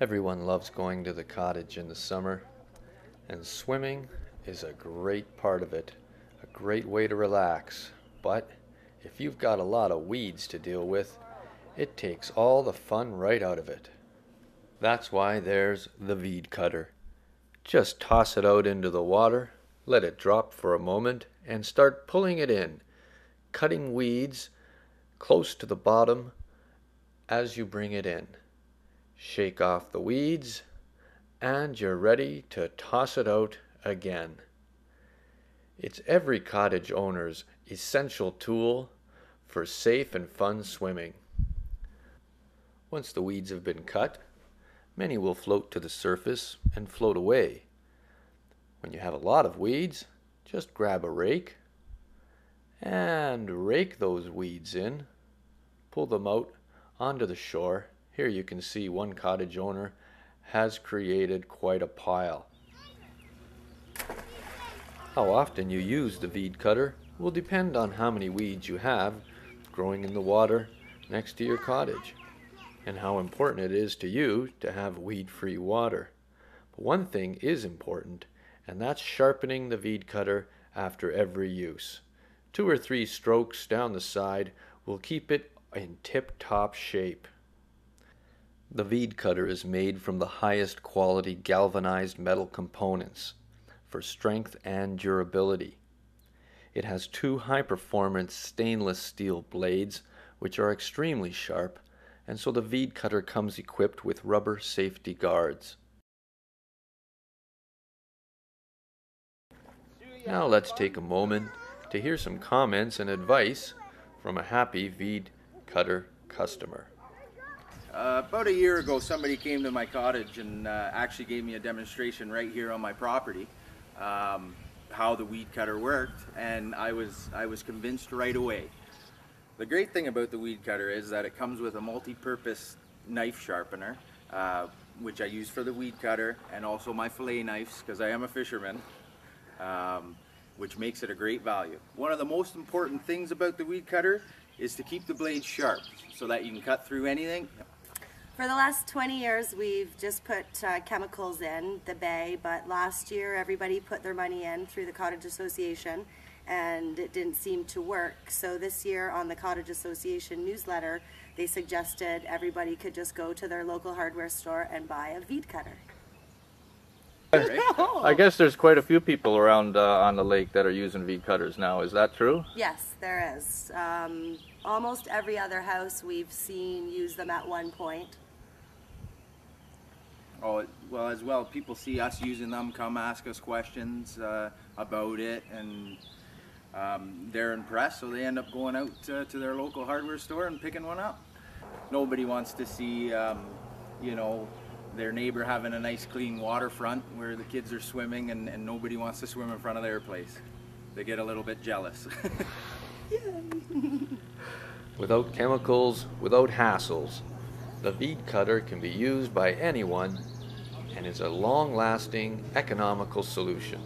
Everyone loves going to the cottage in the summer, and swimming is a great part of it, a great way to relax. But if you've got a lot of weeds to deal with, it takes all the fun right out of it. That's why there's the weed cutter. Just toss it out into the water, let it drop for a moment, and start pulling it in, cutting weeds close to the bottom as you bring it in. Shake off the weeds, and you're ready to toss it out again. It's every cottage owner's essential tool for safe and fun swimming. Once the weeds have been cut, many will float to the surface and float away. When you have a lot of weeds, just grab a rake and rake those weeds in. Pull them out onto the shore. Here you can see one cottage owner has created quite a pile. How often you use the weed cutter will depend on how many weeds you have growing in the water next to your cottage, and how important it is to you to have weed-free water. But one thing is important, and that's sharpening the weed cutter after every use. 2 or 3 strokes down the side will keep it in tip-top shape. The weed cutter is made from the highest quality galvanized metal components for strength and durability. It has 2 high-performance stainless steel blades which are extremely sharp, and so the weed cutter comes equipped with rubber safety guards. Now let's take a moment to hear some comments and advice from a happy weed cutter customer. About a year ago, somebody came to my cottage and actually gave me a demonstration right here on my property, how the weed cutter worked, and I was convinced right away. The great thing about the weed cutter is that it comes with a multi-purpose knife sharpener, which I use for the weed cutter, and also my fillet knives, because I am a fisherman, which makes it a great value. One of the most important things about the weed cutter is to keep the blade sharp so that you can cut through anything. For the last 20 years, we've just put chemicals in the bay, but last year everybody put their money in through the Cottage Association, and it didn't seem to work. So this year on the Cottage Association newsletter, they suggested everybody could just go to their local hardware store and buy a weed cutter. I guess there's quite a few people around on the lake that are using weed cutters now. Is that true? Yes, there is. Almost every other house we've seen use them at one point. Oh, well, as well, people see us using them, come ask us questions about it, and they're impressed, so they end up going out to their local hardware store and picking one up. Nobody wants to see, you know, their neighbor having a nice clean waterfront where the kids are swimming, and nobody wants to swim in front of their place. They get a little bit jealous. Without chemicals, without hassles, the weed cutter can be used by anyone and is a long-lasting, economical solution.